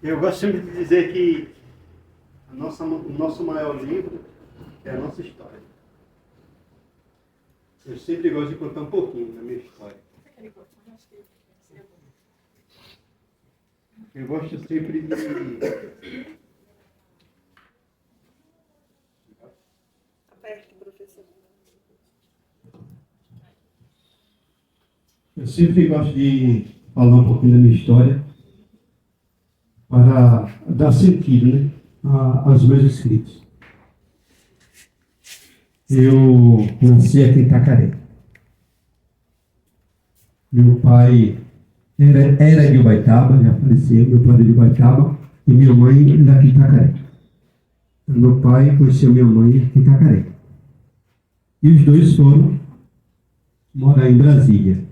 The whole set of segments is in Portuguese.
Eu gosto sempre de dizer que o nosso maior livro é a nossa história. Eu sempre gosto de contar um pouquinho da minha história. Eu gosto sempre de... Aperto, professor. Eu sempre gosto de falar um pouquinho da minha história para dar sentido, né, aos meus escritos. Eu nasci aqui em Itacaré. Meu pai era de Ubaitaba, já faleceu, meu pai era de Ubaitaba, e minha mãe é daqui de Itacaré. Meu pai conheceu minha mãe aqui em Itacaré. E os dois foram morar em Brasília.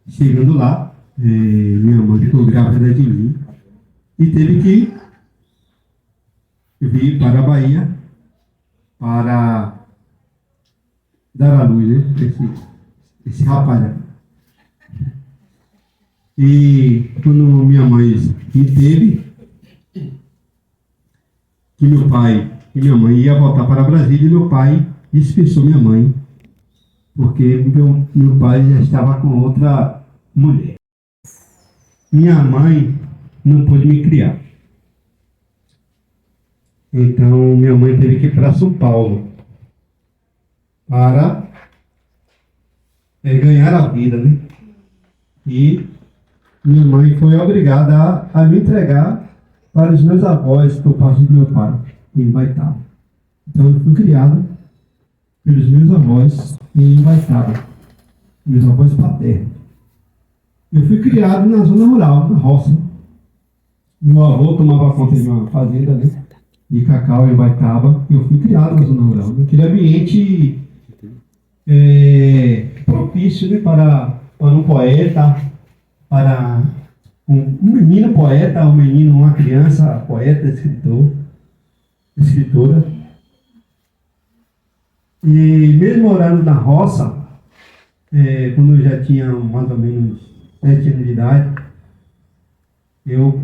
Chegando lá, minha mãe ficou grávida de mim e teve que vir para a Bahia para dar à luz, né? Esse rapaz aqui. E quando minha mãe entende que meu pai e minha mãe iam voltar para Brasília, meu pai dispensou minha mãe, porque meu pai já estava com outra mulher. Minha mãe não pôde me criar. Então, minha mãe teve que ir para São Paulo para ganhar a vida, né? E minha mãe foi obrigada a me entregar para os meus avós, por parte do meu pai, em Baitaba. Então, eu fui criado pelos meus avós em Baitaba, meus avós paternos. Eu fui criado na zona rural, na roça. Meu avô tomava conta de uma fazenda, né, de cacau em Baitaba, e eu fui criado na zona rural, naquele ambiente propício, né, para um poeta, para um menino poeta, uma criança poeta, escritora. E mesmo morando na roça, quando eu já tinha mais ou menos 7 anos de idade, eu,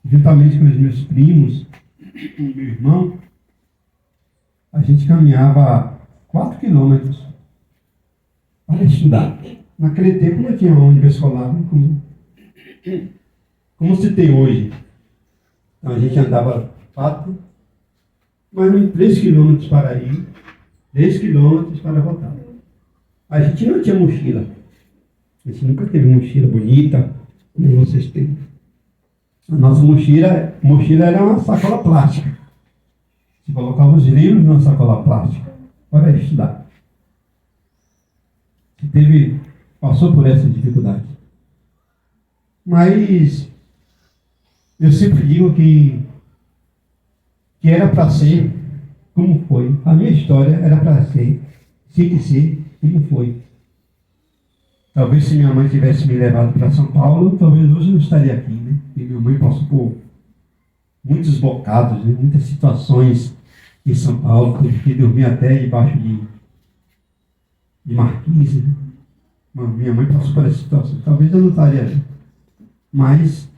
juntamente com os meus primos e meu irmão, a gente caminhava 4 quilômetros para estudar. Naquele tempo não tinha ônibus escolar, né, como se tem hoje. Então a gente andava 4, mas 3 quilômetros para ir, 10 quilômetros para voltar. A gente não tinha mochila. A gente nunca teve mochila bonita, como vocês têm. A nossa mochila era uma sacola plástica. Você colocava os livros numa sacola plástica para estudar. Você passou por essa dificuldade. Mas eu sempre digo que era para ser como foi. A minha história era para ser, tinha que ser como foi. Talvez se minha mãe tivesse me levado para São Paulo, talvez hoje eu não estaria aqui, né? E minha mãe passou por muitos bocados, né? Muitas situações em São Paulo, que dormia até debaixo de marquise, né? Mas minha mãe passou por essa situação. Talvez eu não estaria ali. Mas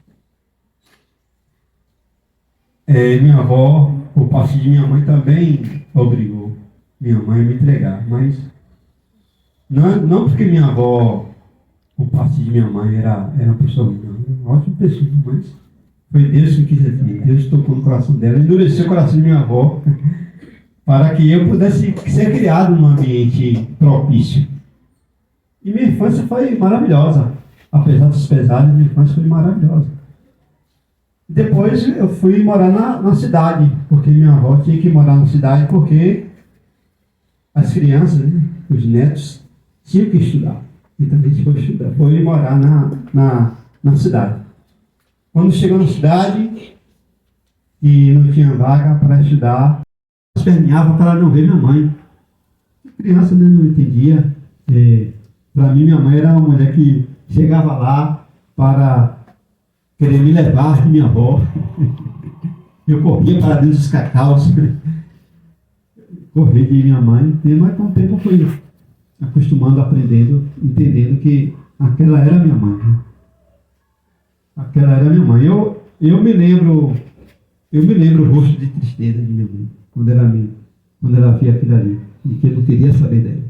minha avó, por parte de minha mãe, também obrigou minha mãe a me entregar. Mas não porque minha avó, por parte de minha mãe, era uma pessoa ruim, uma ótima pessoa, mas foi Deus que quis aqui. Deus tocou no coração dela, endureceu o coração de minha avó, para que eu pudesse ser criado num ambiente propício. E minha infância foi maravilhosa. Apesar dos pesares, minha infância foi maravilhosa. Depois eu fui morar na cidade, porque minha avó tinha que morar na cidade, porque as crianças, né, os netos, tinham que estudar. Então a gente foi morar na cidade. Quando chegou na cidade e não tinha vaga para estudar, eu esperneava para não ver minha mãe. A criança, né, não entendia. Para mim, minha mãe era uma mulher que chegava lá para querer me levar de minha avó. Eu corria para dentro dos cacaus, corria de minha mãe, mas com o tempo eu fui acostumando, aprendendo, entendendo que aquela era minha mãe. Aquela era minha mãe. eu me lembro o rosto de tristeza de minha mãe, quando ela via aquilo ali, e que eu não queria saber dela.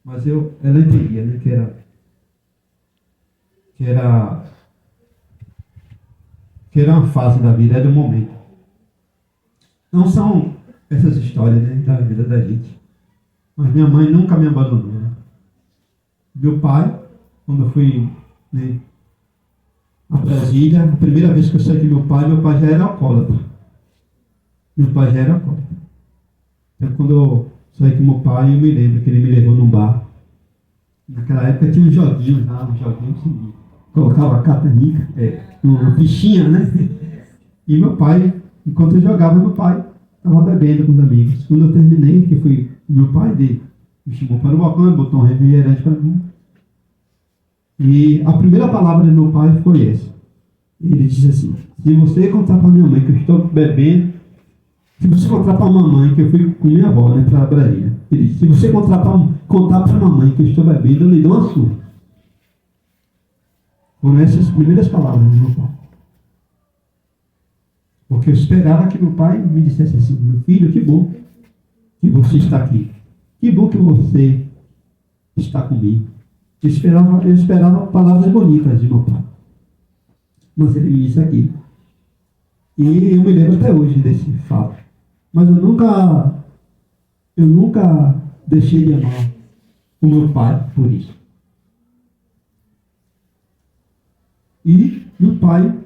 Mas ela entendia, né, que era uma fase da vida, era um momento. Não são essas histórias, né, da vida da gente. Mas minha mãe nunca me abandonou, né? Meu pai, quando eu fui, né, a Brasília, a primeira vez que eu saí com meu pai já era alcoólatra. Meu pai já era alcoólatra. Então, quando eu saí com meu pai, eu me lembro que ele me levou num bar. Naquela época tinha uns joguinhos lá, assim, colocava catanica, uma fichinha, né? E meu pai, enquanto eu jogava, meu pai estava bebendo com os amigos. Quando eu terminei, que fui, meu pai me chamou para o balcão e botou um refrigerante para mim. E a primeira palavra do meu pai foi essa. Ele disse assim: se você contar para minha mãe que eu estou bebendo, se você contar para a mamãe que eu fui com minha avó, né, para Brasília, ele disse: se você contar para a mamãe que eu estou bebendo, eu lhe dou uma surra. Foram essas primeiras palavras do meu pai. Porque eu esperava que meu pai me dissesse assim: meu filho, que bom que você está aqui. Que bom que você está comigo. Eu esperava palavras bonitas de meu pai. Mas ele me disse aqui. E eu me lembro até hoje desse fato. Mas eu nunca deixei de amar o meu pai por isso. E meu pai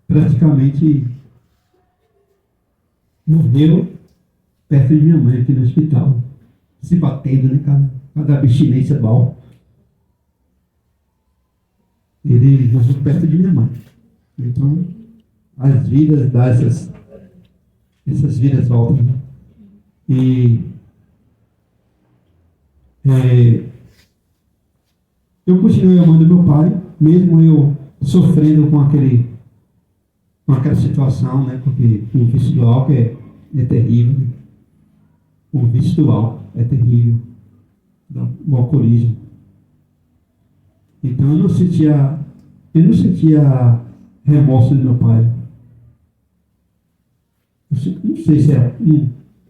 praticamente morreu perto de minha mãe aqui no hospital, se batendo, né, cada abstinência mal. Ele morreu perto de minha mãe. Então, as vidas dão essas vidas voltam. Né? E eu continuei amando meu pai, mesmo eu sofrendo com aquela situação, né? Porque o vício do álcool é terrível. Né? O vício do álcool é terrível. O alcoolismo. Então eu não sentia remorso do meu pai. Não sei se era,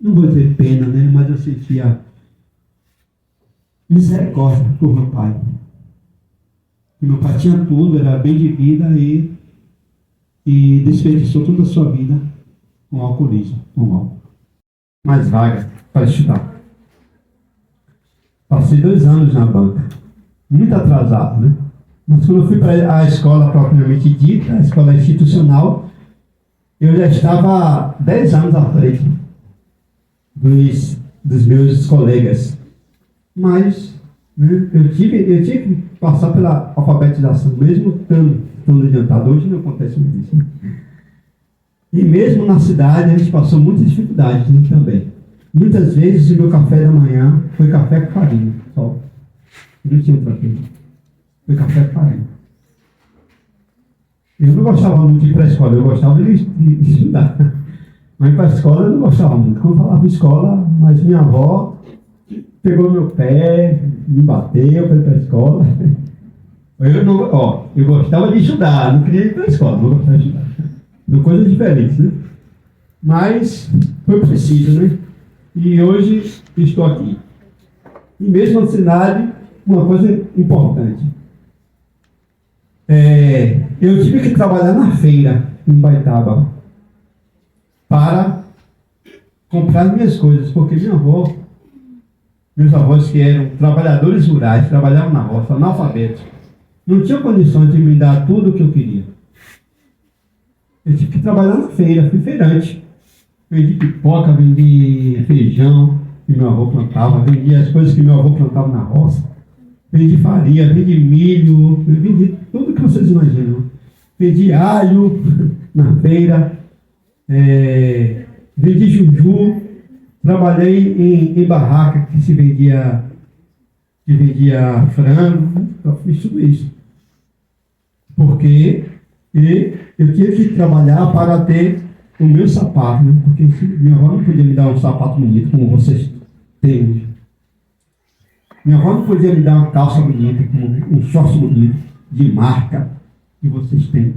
não vou dizer pena, né? Mas eu sentia misericórdia por meu pai. Meu pai tinha tudo, era bem de vida e desperdiçou toda a sua vida com alcoolismo, com álcool. Mais vaga para estudar. Passei 2 anos na banca, muito atrasado, né? Mas quando eu fui para a escola propriamente dita, a escola institucional, eu já estava 10 anos à frente dos meus colegas. Mas, né, eu tive que passar pela alfabetização, mesmo estando adiantado. Hoje não acontece muito isso. Né? E mesmo na cidade, a gente passou muitas dificuldades, né, também. Muitas vezes o meu café da manhã foi café com farinha, só. Não tinha outra coisa. Foi café com farinha. Eu não gostava muito de ir para a escola, eu gostava de estudar. Mas para a escola eu não gostava muito. Quando eu falava escola, mas minha avó pegou meu pé, me bateu para ir para a escola. Eu gostava de estudar, não queria ir para a escola, não gostava de estudar. São coisas diferentes, né? Mas foi preciso, né? E hoje estou aqui. E mesmo na cidade, uma coisa importante. Eu tive que trabalhar na feira, em Baitaba, para comprar minhas coisas, porque meus avós que eram trabalhadores rurais, trabalhavam na roça, analfabetos, não tinham condições de me dar tudo o que eu queria. Eu tive que trabalhar na feira, fui feirante. Vendi pipoca, vendi feijão que meu avô plantava, vendi as coisas que meu avô plantava na roça. Vendi farinha, vendi milho, vendi tudo que vocês imaginam. Vendi alho na feira, vendi juju, trabalhei em barraca que vendia frango, eu fiz tudo isso. Porque eu tinha que trabalhar para ter o meu sapato, né? Porque minha avó não podia me dar um sapato bonito como vocês têm hoje. Minha avó não podia me dar uma calça bonita, como um short bonito, de marca, que vocês têm.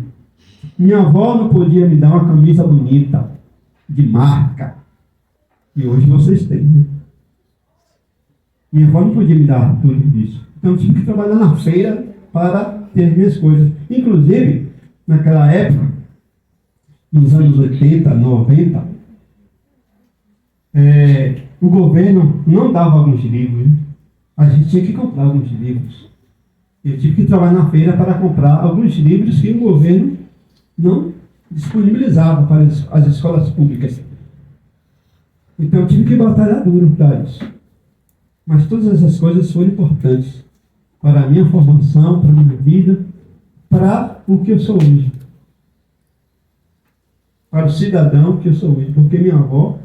Minha avó não podia me dar uma camisa bonita, de marca. E hoje vocês têm, né? Minha avó não podia me dar tudo isso. Então eu tive que trabalhar na feira para ter minhas coisas. Inclusive, naquela época, nos anos 80, 90, o governo não dava alguns livros. Né? A gente tinha que comprar alguns livros. Eu tive que trabalhar na feira para comprar alguns livros que o governo não disponibilizava para as escolas públicas. Então eu tive que batalhar duro para isso. Mas todas essas coisas foram importantes para a minha formação, para a minha vida, para o que eu sou hoje. Para o cidadão que eu sou hoje. Porque minha avó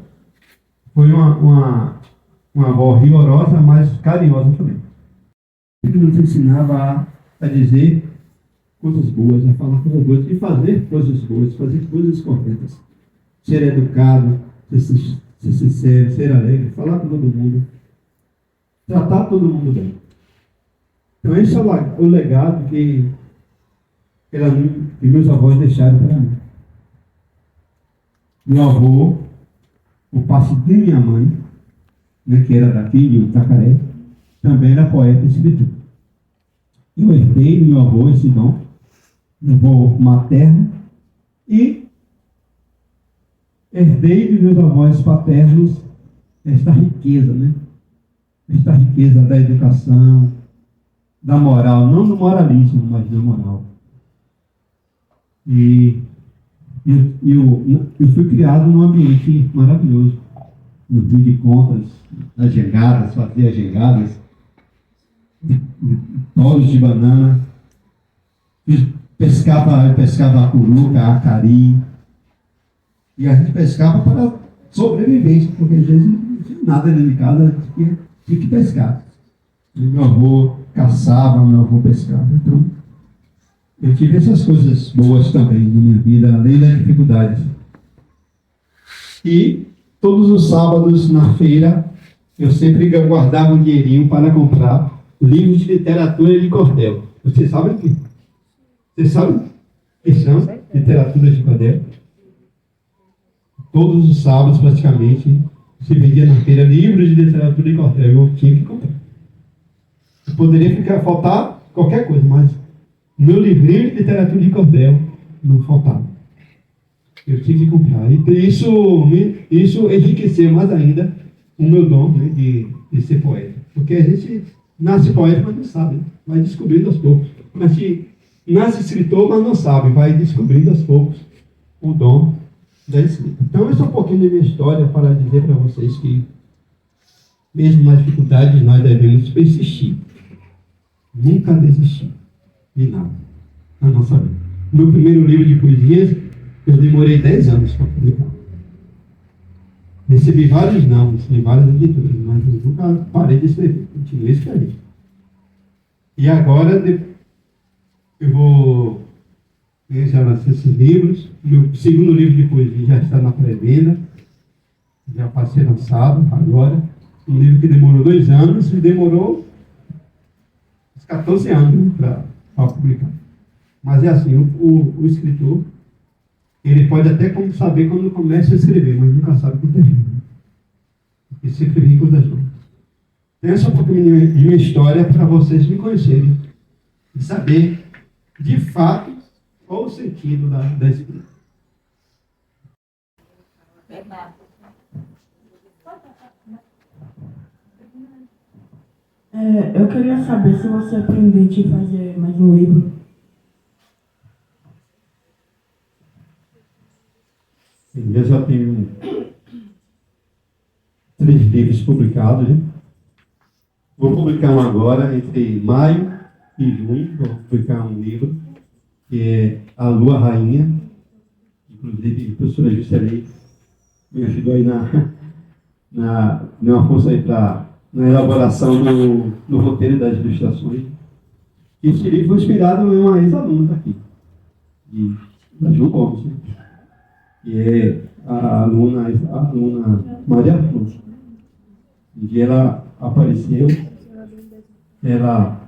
foi uma avó rigorosa, mas carinhosa também. Que nos ensinava a dizer coisas boas, a falar coisas boas e fazer coisas boas, fazer coisas corretas. Ser educado, ser sincero, ser alegre, falar com todo mundo, tratar todo mundo bem. Então esse é o legado que meus avós deixaram para mim. Meu avô, o pai de minha mãe, né, que era daqui, de Itacaré, também era poeta e escritor. Eu herdei do meu avô esse dom, meu avô materno, e herdei dos meus avós paternos esta riqueza, né? Esta riqueza da educação, da moral, não do moralismo, mas da moral. E eu fui criado num ambiente maravilhoso. No fim de contas, nas jengadas, fazia jengadas, tolos de banana, eu pescava curuca, acari, e a gente pescava para sobrevivência, porque às vezes não tinha nada dentro de casa, tinha que pescar. E meu avô caçava, meu avô pescava. Então, eu tive essas coisas boas também na minha vida, além das dificuldades. E todos os sábados na feira, eu sempre guardava um dinheirinho para comprar livros de literatura de cordel. Vocês sabem o que? Vocês sabem o que são literaturas de cordel? Todos os sábados, praticamente, se vendia na feira livros de literatura de cordel. Eu tinha que comprar. Eu poderia faltar qualquer coisa, mas o meu livrinho de literatura de cordel não faltava. Eu tinha que comprar. E isso enriqueceu mais ainda o meu dom, né, de ser poeta. Porque a gente nasce poeta, mas não sabe. Né? Vai descobrindo aos poucos. A gente nasce escritor, mas não sabe. Vai descobrindo aos poucos o dom da escrita. Então, esse é um pouquinho da minha história para dizer para vocês que, mesmo nas dificuldades, nós devemos persistir. Nunca desistir de nada na nossa vida. Meu primeiro livro de poesias, eu demorei 10 anos para publicar. Recebi vários nomes em várias editoras, mas eu nunca parei de escrever, continuei escrevendo. E agora eu vou lançar esses livros. Meu segundo livro de poesia já está na pré-venda, já vai ser lançado agora. Um livro que demorou 2 anos e demorou uns 14 anos para publicar. Mas é assim, o escritor, ele pode até saber quando começa a escrever, mas nunca sabe quando termina. E sempre vem coisas novas. Então, essa é um pouquinho de minha história para vocês me conhecerem e saber, de fato, qual o sentido da escrita. Eu queria saber se você pretende fazer mais um livro. Eu já tenho 3 livros publicados. Né? Vou publicar um agora, entre maio e junho. Vou publicar um livro, que é A Lua Rainha. Inclusive, a professora Juscelei me ajudou aí deu uma força aí na elaboração do roteiro das ilustrações. E esse livro foi inspirado em uma ex-aluna daqui, da João Gomes, né? Que é a aluna Maria Flor. Um dia ela apareceu, ela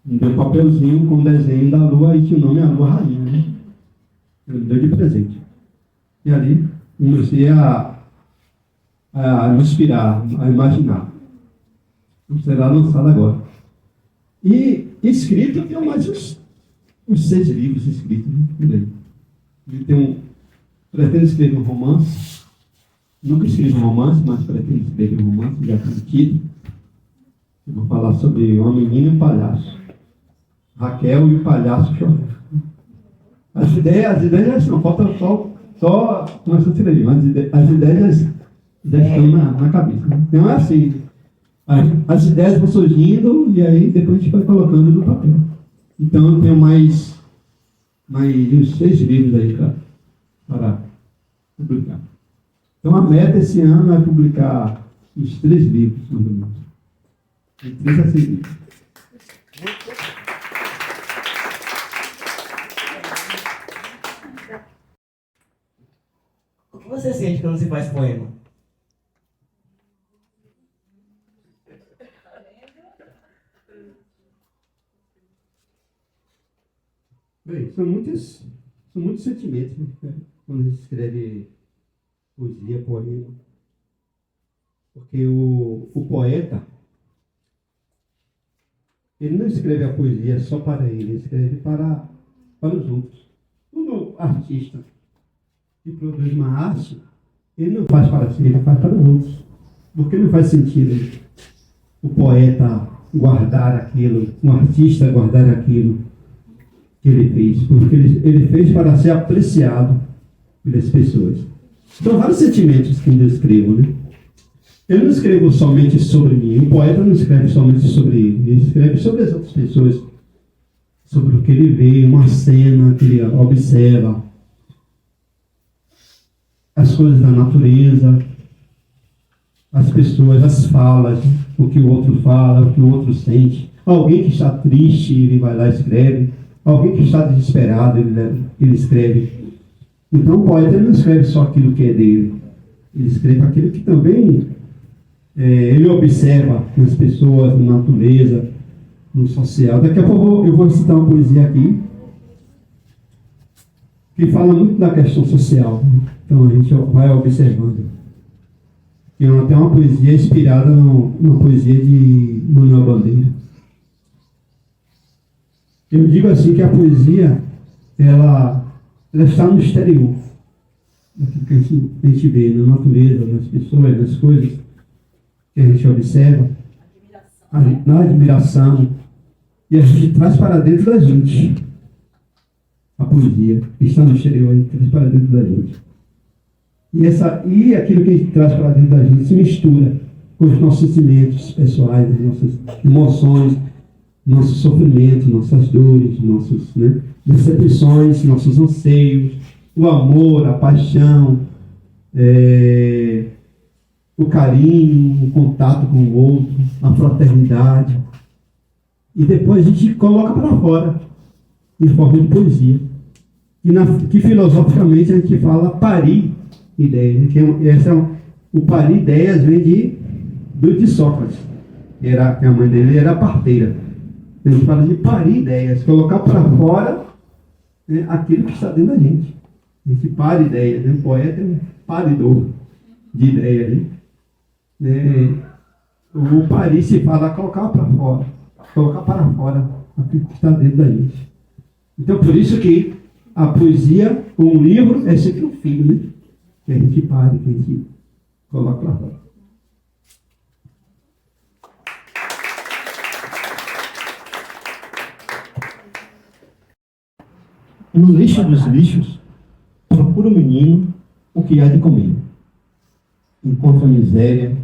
me deu um papelzinho com o desenho da lua e tinha o nome A Lua Rainha. Né? Ele me deu de presente. E ali comecei a me inspirar, a imaginar. Será lançado agora. E escrito, eu tenho mais uns 6 livros escritos. Né? Pretendo escrever um romance. Nunca escrevi um romance, mas pretendo escrever um romance, já prometido. Eu vou falar sobre uma menina e um palhaço. Raquel e o palhaço chorando. As ideias já estão, falta só começar a escrever, mas as ideias já estão na cabeça. Então é assim, as ideias vão surgindo e aí depois a gente vai colocando no papel. Então eu tenho mais uns 6 livros aí para publicar. Então a meta esse ano é publicar uns 3 livros, mais ou menos. De 3 a 6 livros. O que você sente quando você faz poema? Bem, são muitos sentimentos, né? Quando a gente escreve poesia, poema. Porque o poeta, ele não escreve a poesia só para ele escreve para os outros. O artista que produz uma arte, ele não faz para si, ele faz para os outros. Porque não faz sentido o poeta guardar aquilo, um artista guardar aquilo que ele fez, porque ele fez para ser apreciado pelas pessoas. São vários sentimentos que eu escrevo, né? Eu não escrevo somente sobre mim, o poeta não escreve somente sobre ele escreve sobre as outras pessoas, sobre o que ele vê, uma cena que ele observa, as coisas da natureza, as pessoas, as falas, o que o outro fala, o que o outro sente. Alguém que está triste, ele vai lá e escreve. Alguém que está desesperado, ele escreve. Então o poeta não escreve só aquilo que é dele. Ele escreve aquilo que também ele observa nas pessoas, na natureza, no social. Daqui a pouco eu vou citar uma poesia aqui que fala muito da questão social. Então a gente vai observando. Tem até uma poesia inspirada numa poesia de Manuel Bandeira. Eu digo assim que a poesia, ela está no exterior. Daquilo que a gente vê na natureza, nas pessoas, nas coisas que a gente observa. Na admiração. E a gente traz para dentro da gente. A poesia está no exterior, a gente traz para dentro da gente. E aquilo que a gente traz para dentro da gente se mistura com os nossos sentimentos pessoais, as nossas emoções, nossos sofrimentos, nossas dores, nossas decepções, nossos anseios, o amor, a paixão, o carinho, o contato com o outro, a fraternidade. E depois a gente coloca para fora, em forma de poesia. Que filosoficamente a gente fala parir ideias. O parir ideias vem de Sócrates, que a mãe dele era parteira. A gente fala de parir ideias, colocar para fora aquilo que está dentro da gente. A gente para ideias, o poeta é um paridor de ideias. O parir se fala colocar para fora aquilo que está dentro da gente. Então, por isso que a poesia, ou um livro, é sempre um filho, que a gente pare, que a gente coloca para fora. No lixo dos lixos, procura o menino o que há de comer. Encontra miséria,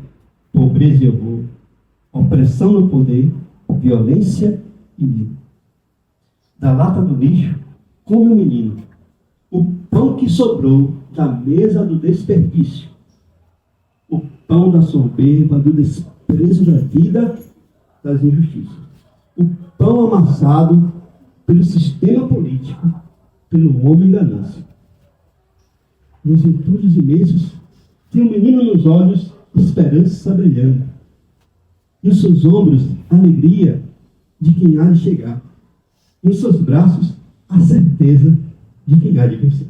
pobreza e horror, opressão no poder, violência e medo. Da lata do lixo, come o menino o pão que sobrou da mesa do desperdício, o pão da soberba, do desprezo da vida, das injustiças, o pão amassado pelo sistema político, pelo homem ganância. Nos entulhos imensos, tem um menino nos olhos, esperança brilhando, e os seus ombros, alegria de quem há de chegar, e os seus braços, a certeza de quem há de vencer.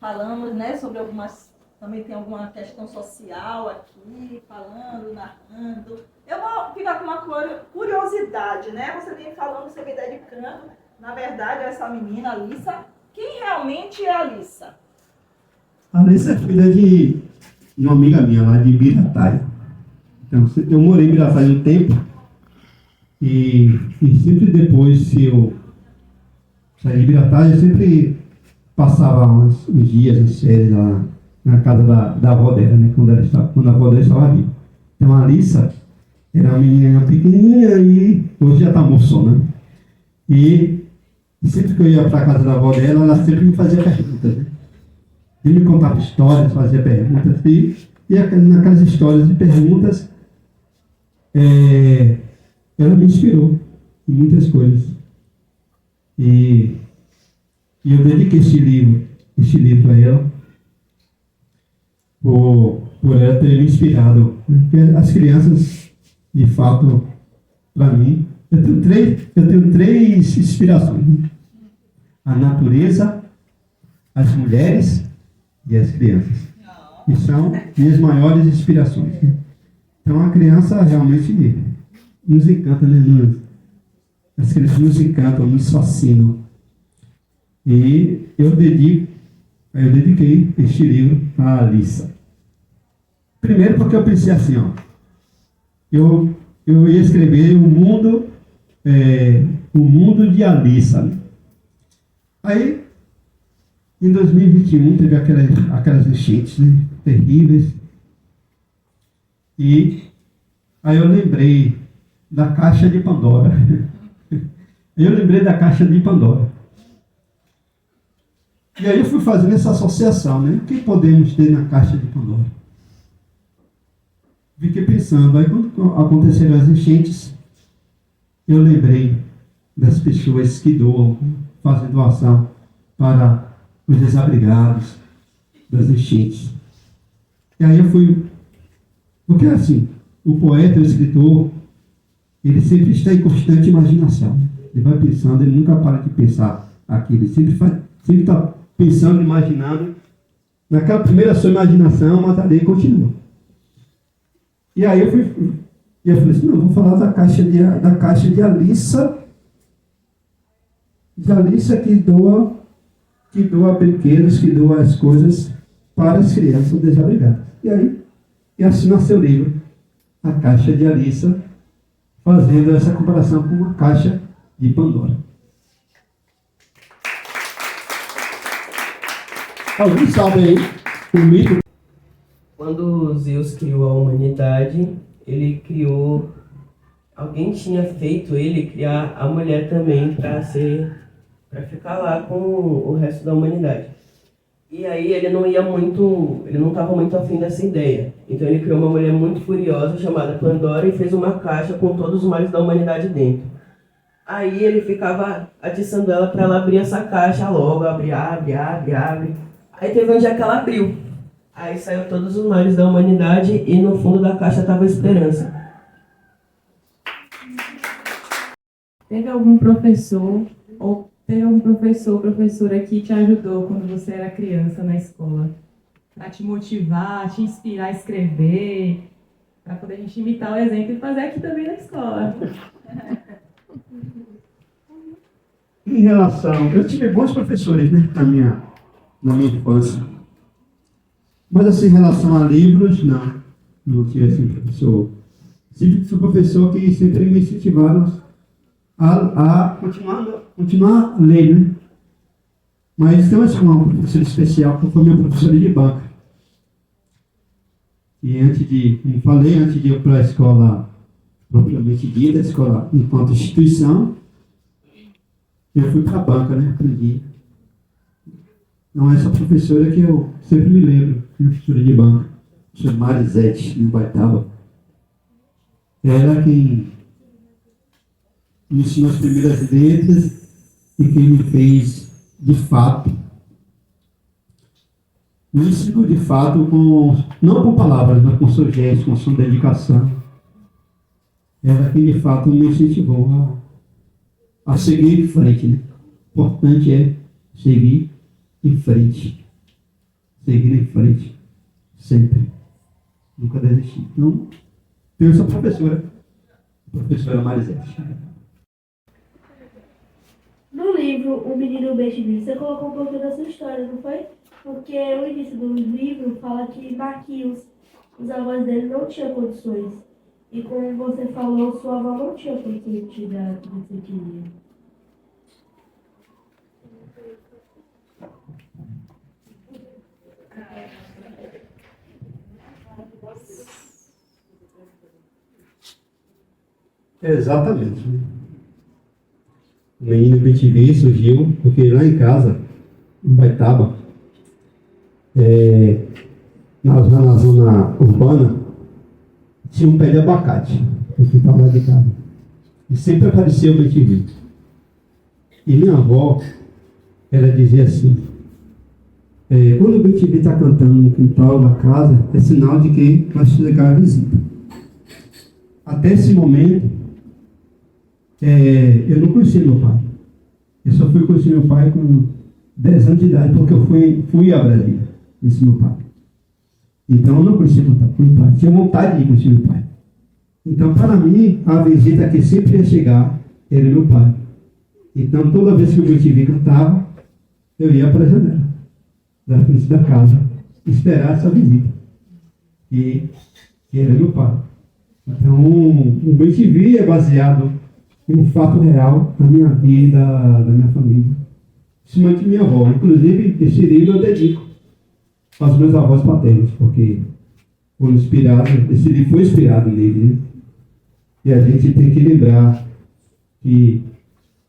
falamos, né, sobre algumas, também tem alguma questão social aqui, falando, narrando. Eu vou ficar com uma curiosidade, né? Você vem falando, você vem dedicando, na verdade, a essa menina, Alissa. Quem realmente é a Alissa? A Alissa é filha de uma amiga minha lá de Birataia. Então, eu morei em Birataia um tempo e sempre depois, se eu saí de Birataia, eu sempre passava uns dias, as férias lá na casa da avó dela, né? Quando a avó dela estava viva. Então a Alissa era uma menina pequenininha e hoje já está moçona. E sempre que eu ia para a casa da avó dela, ela sempre me fazia perguntas, né? E me contava histórias, fazia perguntas. E naquelas histórias e perguntas, ela me inspirou em muitas coisas. E eu dediquei este livro a ela, por ela ter me inspirado. Porque as crianças, de fato, para mim, eu tenho três inspirações, né? A natureza, as mulheres e as crianças. Que são minhas maiores inspirações, né? Então a criança realmente nos encanta, né? As crianças nos encantam, nos fascinam. E eu dediquei este livro à Alissa. Primeiro porque eu pensei assim, ó, eu ia escrever o mundo de Alissa, né? Aí, em 2021, teve aquelas enchentes, né, terríveis. E aí eu lembrei da caixa de Pandora. E aí eu fui fazendo essa associação, né? O que podemos ter na caixa de Pandora? Fiquei pensando, aí quando aconteceram as enchentes, eu lembrei das pessoas que doam, fazem doação para os desabrigados das enchentes. E aí eu fui... Porque assim, o poeta, o escritor, ele sempre está em constante imaginação. Ele vai pensando, ele nunca para de pensar aquilo. Ele sempre está pensando, imaginando. Naquela primeira sua imaginação, mas ali continua. E aí eu falei assim, não, vou falar da caixa de Alissa. De Alissa que doa brinquedos, que doa as coisas para as crianças desabrigadas. E assim nasceu o livro, A Caixa de Alissa, fazendo essa comparação com a caixa de Pandora. Alguém sabe aí o mito? Quando Zeus criou a humanidade, ele criou... Alguém tinha feito ele criar a mulher também para ficar lá com o resto da humanidade. E aí ele não estava muito afim dessa ideia. Então ele criou uma mulher muito furiosa chamada Pandora e fez uma caixa com todos os males da humanidade dentro. Aí ele ficava atiçando ela para ela abrir essa caixa logo, abre. Aí teve um dia que ela abriu. Aí saiu todos os males da humanidade e no fundo da caixa estava a esperança. Teve algum professor ou professora que te ajudou quando você era criança na escola? Para te motivar, te inspirar a escrever, para poder a gente imitar o exemplo e fazer aqui também na escola. Em relação... Eu tive bons professores, né, na minha infância. Mas assim, em relação a livros, não tive assim professor. Sempre fui professor que sempre me incentivaram a continuar lendo, né? Mas tem uma professora especial que foi minha professora de banca. E como falei, antes de ir para a escola propriamente dita, a escola enquanto instituição, eu fui para a banca, né? Aprendi. Então essa professora que eu sempre me lembro, professora de banca, a professora Marisete, em Baitaba. Ela quem me ensinou as primeiras letras e quem me fez, de fato, me ensinou de fato não com palavras, mas com seu gesto, com sua dedicação. Ela que de fato me incentivou a seguir em frente, né? O importante é seguir em frente. seguir em frente, sempre. Nunca desistir. Então, tenho essa professora, a professora Marisete. No livro O Menino Bem-Vindo, você colocou um pouquinho da sua história, não foi? Porque o início do livro fala que Marquinhos, os avós dele não tinham condições. E como você falou, sua avó não tinha condições de te dar o que você queria. Exatamente. O menino BTV surgiu porque lá em casa, em Baitaba, na zona urbana, tinha um pé de abacate no quintal lá de casa. E sempre aparecia o BTV. E minha avó, ela dizia assim, quando o BTV está cantando no quintal da casa, é sinal de que vai chegar a visita. Até esse momento, eu não conheci meu pai. Eu só fui conhecer meu pai com 10 anos de idade, porque eu fui a Brasília, conheci meu pai. Então eu não conhecia meu pai, tinha vontade de conhecer meu pai. Então, para mim, a visita que sempre ia chegar era meu pai. Então, toda vez que o BTV cantava, eu ia para a janela da frente da casa, esperar essa visita, que era meu pai. Então, o BTV é baseado em um fato real da minha vida, da minha família, principalmente minha avó. Inclusive, esse livro eu dedico aos meus avós paternos, porque esse livro foi inspirado nele, né? E a gente tem que lembrar que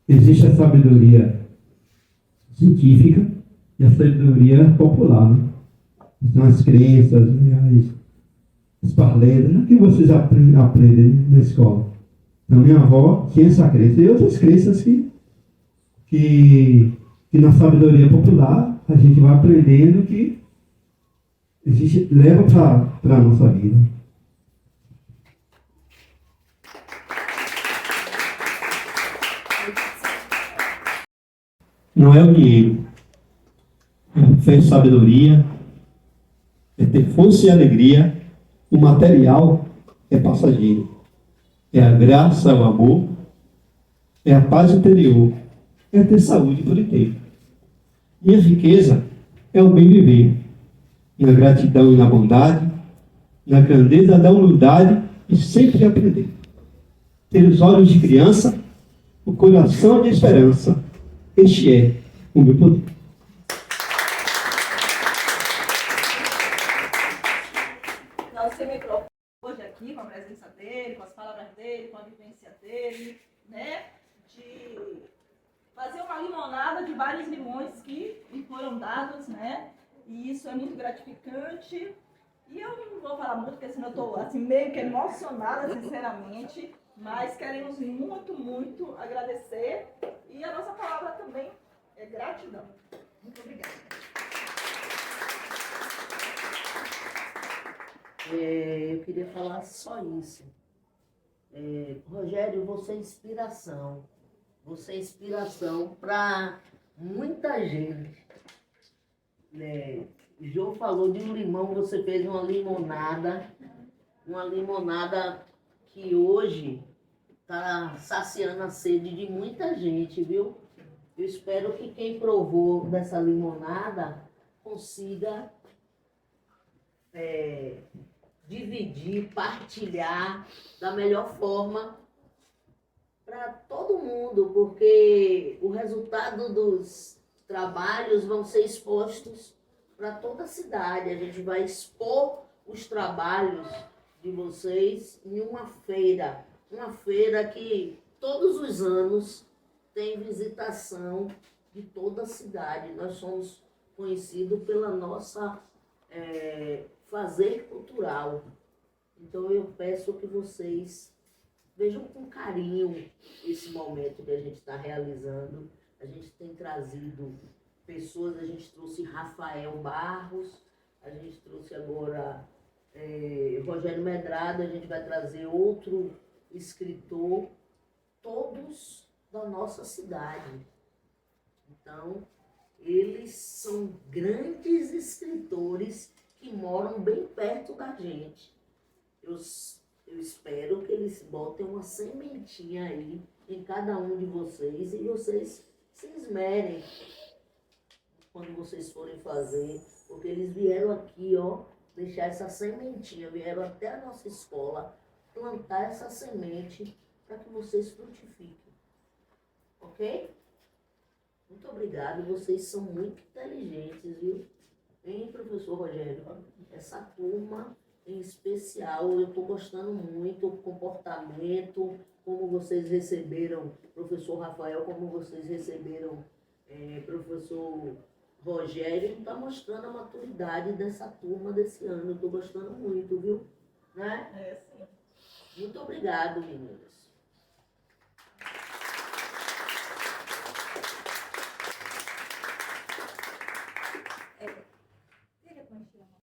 existe a sabedoria científica e a sabedoria popular, né? Então, as crenças, as parlendas, que vocês aprendem na escola. Então, minha avó tinha essa crença. E outras crenças que na sabedoria popular a gente vai aprendendo que a gente leva para a nossa vida. Não é o dinheiro, é a fé e sabedoria, é ter força e alegria. O material é passageiro. É a graça, o amor, é a paz interior, é ter saúde por inteiro. E a riqueza é o bem viver, na gratidão e na bondade, na grandeza da humildade e sempre aprender. Ter os olhos de criança, o coração de esperança. Este é o meu poder. Nosso microfone hoje aqui, com a presença dele, com as palavras dele, com a vivência dele, né? De fazer uma limonada de vários limões que lhe foram dados, né? E isso é muito gratificante. E eu não vou falar muito, porque senão eu estou assim, meio que emocionada, sinceramente. Mas queremos muito, muito agradecer. E a nossa palavra também é gratidão. Muito obrigada. Eu queria falar só isso. Rogério, você é inspiração. Você é inspiração para muita gente. Jô falou de um limão, você fez uma limonada que hoje está saciando a sede de muita gente, viu? Eu espero que quem provou dessa limonada consiga dividir, partilhar da melhor forma para todo mundo, porque o resultado dos trabalhos vão ser expostos para toda a cidade. A gente vai expor os trabalhos de vocês em uma feira que todos os anos tem visitação de toda a cidade. Nós somos conhecidos pela nossa fazer cultural. Então eu peço que vocês vejam com carinho esse momento que a gente está realizando. A gente tem trazido pessoas, a gente trouxe Rafael Barros, a gente trouxe agora Rogério Medrado, a gente vai trazer outro escritor, todos da nossa cidade. Então, eles são grandes escritores que moram bem perto da gente. Eu espero que eles botem uma sementinha aí em cada um de vocês e vocês se esmerem quando vocês forem fazer, porque eles vieram aqui, ó, deixar essa sementinha, vieram até a nossa escola plantar essa semente para que vocês frutifiquem. Ok? Muito obrigado, vocês são muito inteligentes, viu? Hein, professor Rogério? Essa turma em especial, eu estou gostando muito do comportamento, como vocês receberam professor Rafael, como vocês receberam professor Rogério, está mostrando a maturidade dessa turma desse ano. Eu estou gostando muito, viu? Né? É, sim. Muito obrigado, meninas.